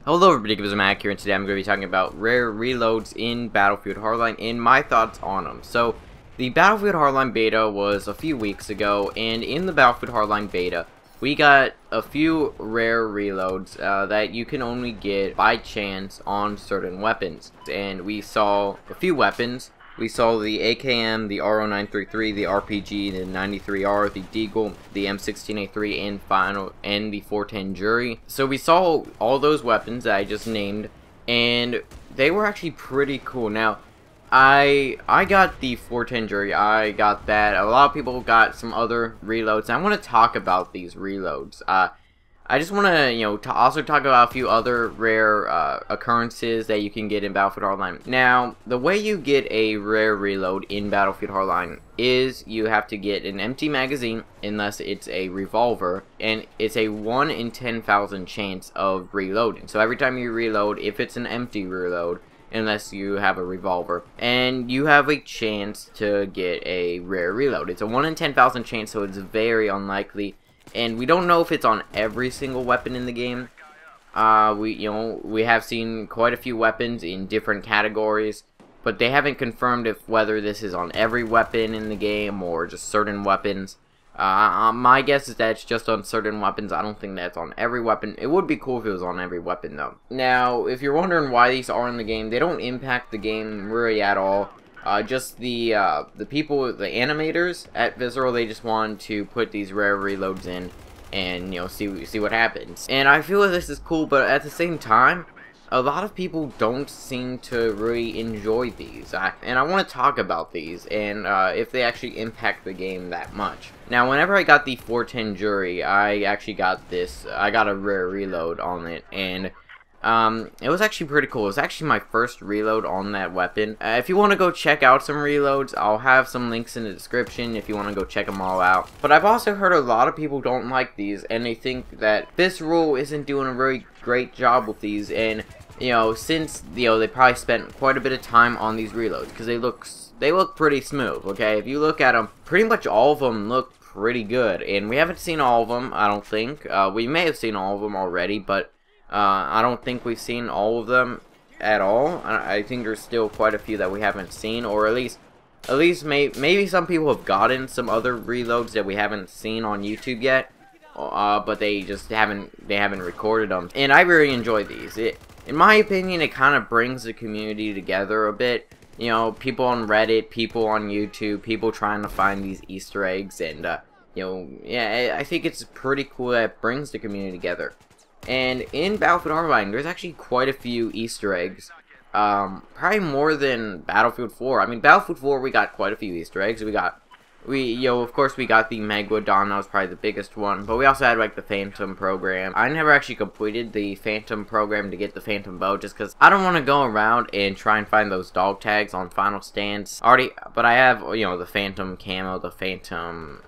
Hello everybody, it's Mac here, and today I'm going to be talking about rare reloads in Battlefield Hardline and my thoughts on them. So, the Battlefield Hardline beta was a few weeks ago, and in the Battlefield Hardline beta, we got a few rare reloads that you can only get by chance on certain weapons. And we saw a few weapons. We saw the AKM, the RO933, the RPG, the 93R, the Deagle, the M16A3, and the 410 Jury. So we saw all those weapons that I just named, and they were actually pretty cool. Now, I got the 410 Jury. I got that. A lot of people got some other reloads. I want to talk about these reloads. I just want to, also talk about a few other rare occurrences that you can get in Battlefield Hardline. Now, the way you get a rare reload in Battlefield Hardline is you have to get an empty magazine, unless it's a revolver, and it's a 1 in 10,000 chance of reloading. So every time you reload, if it's an empty reload, unless you have a revolver, and you have a chance to get a rare reload. It's a 1 in 10,000 chance, so it's very unlikely. And we don't know if it's on every single weapon in the game. We have seen quite a few weapons in different categories, but they haven't confirmed whether this is on every weapon in the game or just certain weapons. My guess is that it's just on certain weapons. I don't think that's on every weapon. It would be cool if it was on every weapon, though. Now, if you're wondering why these are in the game, they don't impact the game really at all. Just the people, the animators at Visceral, they just want to put these rare reloads in and, see what happens. And I feel like this is cool, but at the same time, a lot of people don't seem to really enjoy these. And I want to talk about these and if they actually impact the game that much. Now, whenever I got the 410 Jury, I actually got this. I got a rare reload on it, and it was actually pretty cool. It was actually my first reload on that weapon. If you want to go check out some reloads, I'll have some links in the description if you want to go check them all out. But I've also heard a lot of people don't like these, and they think that Visceral isn't doing a really great job with these. And since they probably spent quite a bit of time on these reloads, because they look pretty smooth. Okay, if you look at them, pretty much all of them look pretty good, and we haven't seen all of them. I don't think we may have seen all of them already, but I don't think we've seen all of them at all. I think there's still quite a few that we haven't seen, or at least maybe some people have gotten some other reloads that we haven't seen on YouTube yet, but they just haven't recorded them. And I really enjoy these. In my opinion, it kind of brings the community together a bit. People on Reddit, people on YouTube, people trying to find these Easter eggs, and yeah, I think it's pretty cool that it brings the community together. And in Battlefield Hardline, there's actually quite a few Easter eggs. Probably more than Battlefield 4. I mean, Battlefield 4, we got quite a few Easter eggs. Of course, we got the Megalodon. That was probably the biggest one. But we also had, like, the Phantom program. I never actually completed the Phantom program to get the Phantom bow, just because I don't want to go around and try and find those dog tags on Final Stands. But I have, the Phantom camo, the Phantom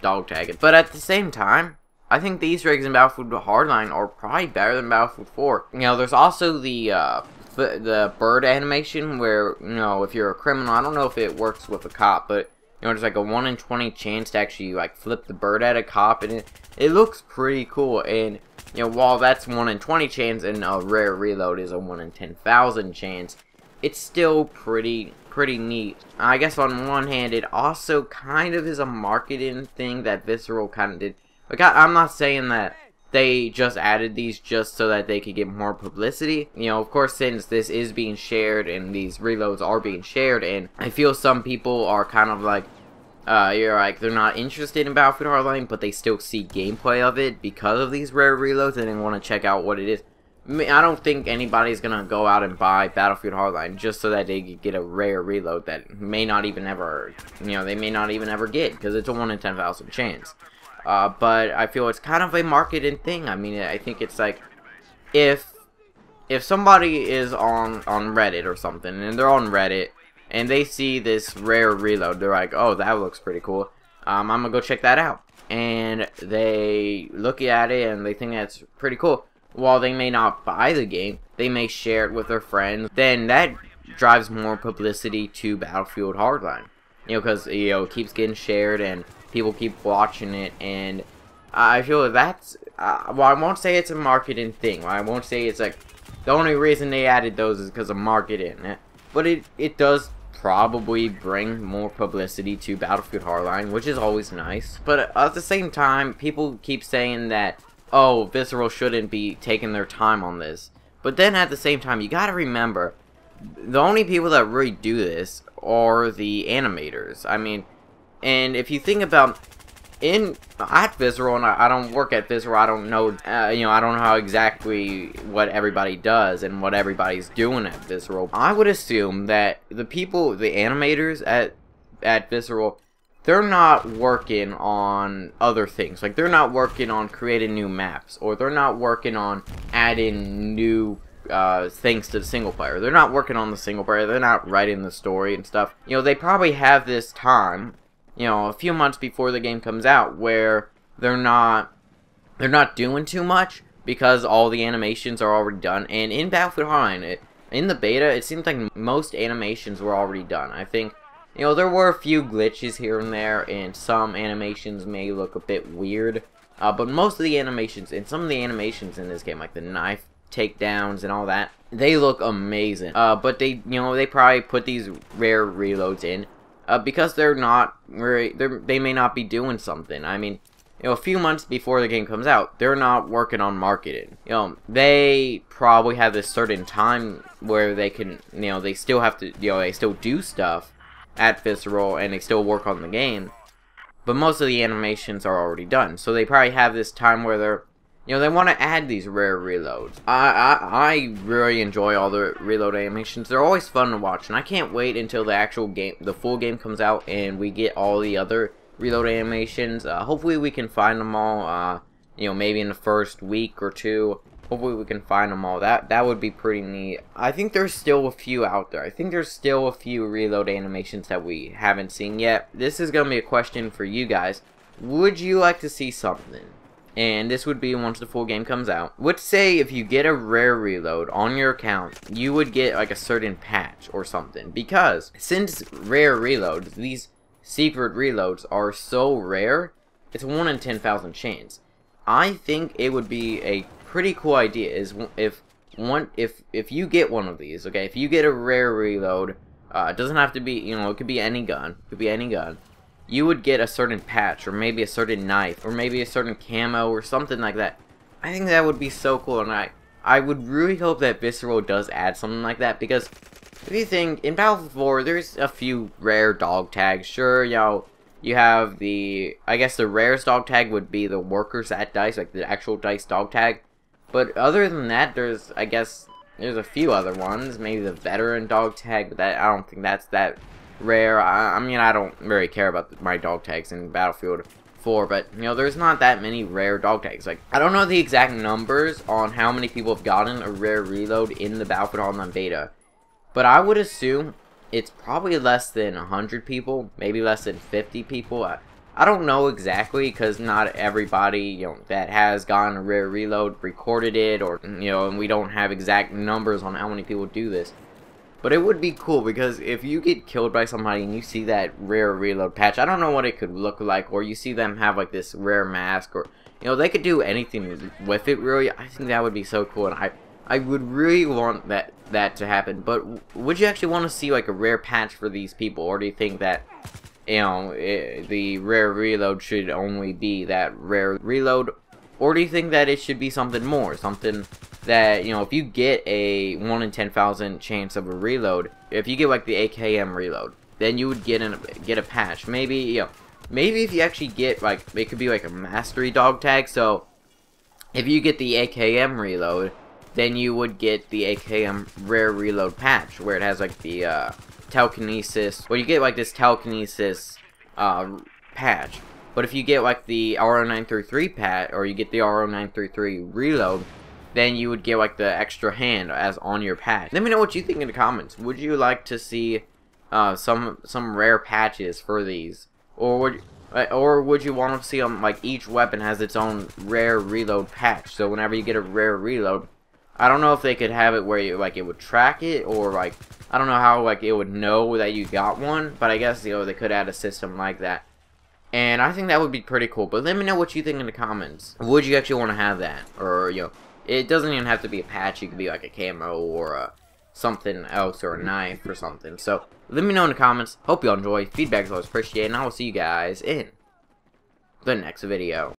dog tag. But at the same time, I think the Easter eggs in Battlefield Hardline are probably better than Battlefield 4. There's also the bird animation where, if you're a criminal, I don't know if it works with a cop, but, there's like a 1 in 20 chance to actually, like, flip the bird at a cop, and it looks pretty cool. And, while that's 1 in 20 chance and a rare reload is a 1 in 10,000 chance, it's still pretty neat. I guess on one hand, it also kind of is a marketing thing that Visceral kind of did. Like, I'm not saying that they just added these just so that they could get more publicity. Of course, since this is being shared and these reloads are being shared, and I feel some people are kind of like, they're not interested in Battlefield Hardline, but they still see gameplay of it because of these rare reloads and they want to check out what it is. I don't think anybody's gonna go out and buy Battlefield Hardline just so that they could get a rare reload that may not even ever, they may not even ever get, because it's a 1 in 10,000 chance. But I feel it's kind of a marketing thing. I mean, I think it's like, if somebody is on Reddit or something, and they're on Reddit, and they see this rare reload, they're like, oh, that looks pretty cool, I'm gonna go check that out. And they look at it, and they think that's pretty cool. While they may not buy the game, they may share it with their friends. Then that drives more publicity to Battlefield Hardline. Because, it keeps getting shared, and people keep watching it, and I feel that's, well, I won't say it's a marketing thing. I won't say it's like, the only reason they added those is because of marketing. But it does probably bring more publicity to Battlefield Hardline, which is always nice. But at the same time, people keep saying that, oh, Visceral shouldn't be taking their time on this. But then at the same time, you gotta remember, the only people that really do this are the animators. I mean, and if you think about at Visceral, and I don't work at Visceral, I don't know, you know, I don't know how exactly what everybody does and what everybody's doing at Visceral. I would assume that the people, the animators at Visceral, they're not working on other things. Like, they're not working on creating new maps, or they're not working on adding new things to the single player. They're not working on the single player. They're not writing the story and stuff. You know, they probably have this time, you know, a few months before the game comes out, where they're not doing too much because all the animations are already done. And in Battlefield Hardline, in the beta, it seems like most animations were already done. I think, you know, there were a few glitches here and there, and some animations may look a bit weird. But most of the animations, and some of the animations in this game, like the knife takedowns and all that, they look amazing. But they, you know, they probably put these rare reloads in because they're not very, they may not be doing something. I mean, you know, a few months before the game comes out, they're not working on marketing. You know, they probably have this certain time where they can, you know, they still have to, you know, they still do stuff at Visceral and they still work on the game. But most of the animations are already done. So they probably have this time where they're, you know, they want to add these rare reloads. I really enjoy all the reload animations. They're always fun to watch, and I can't wait until the actual game, the full game comes out, and we get all the other reload animations. Hopefully we can find them all, you know, maybe in the first week or two. Hopefully we can find them all. That would be pretty neat. I think there's still a few out there. I think there's still a few reload animations that we haven't seen yet. This is going to be a question for you guys. Would you like to see something? And this would be once the full game comes out. Let's say if you get a rare reload on your account, you would get like a certain patch or something. Because since rare reloads, these secret reloads are so rare, it's a 1 in 10,000 chance. I think it would be a pretty cool idea is if you get one of these, okay, if you get a rare reload, it doesn't have to be, you know, it could be any gun, you would get a certain patch, or maybe a certain knife, or maybe a certain camo, or something like that. I think that would be so cool, and I would really hope that Visceral does add something like that, because if you think, in Battlefield 4, there's a few rare dog tags. Sure, you know, you have the, I guess the rarest dog tag would be the workers at DICE, like the actual DICE dog tag. But other than that, there's, I guess, there's a few other ones. Maybe the veteran dog tag, but that, I don't think that's that rare. I mean, I don't really care about my dog tags in Battlefield 4, but, you know, there's not that many rare dog tags. Like, I don't know the exact numbers on how many people have gotten a rare reload in the Battlefield Hardline beta, but I would assume it's probably less than 100 people, maybe less than 50 people. I don't know exactly, because not everybody, you know, that has gotten a rare reload recorded it, or, you know, and we don't have exact numbers on how many people do this. But it would be cool, because if you get killed by somebody and you see that rare reload patch, I don't know what it could look like, or you see them have like this rare mask, or, you know, they could do anything with it, really. I think that would be so cool, and I would really want that to happen. But would you actually want to see like a rare patch for these people, or do you think that, you know, the rare reload should only be that rare reload, or do you think that it should be something more, something that, you know, if you get a 1 in 10,000 chance of a reload, if you get like the AKM reload, then you would get a patch. Maybe, you know, maybe if you actually get like, it could be like a mastery dog tag. So if you get the AKM reload, then you would get the AKM rare reload patch, where it has like the telekinesis, where you get like this telekinesis patch. But if you get like the RO933 patch, or you get the RO933 reload, then you would get like the extra hand as on your patch. Let me know what you think in the comments. Would you like to see some rare patches for these, or would you want to see them like each weapon has its own rare reload patch? So whenever you get a rare reload, I don't know if they could have it where you like it would track it, or like I don't know how like it would know that you got one, but I guess, you know, they could add a system like that. And I think that would be pretty cool. But let me know what you think in the comments. Would you actually want to have that? Or, you know, it doesn't even have to be a patch. It could be like a camo or something else or a knife or something. So, let me know in the comments. Hope you all enjoy. Feedback is always appreciated. And I will see you guys in the next video.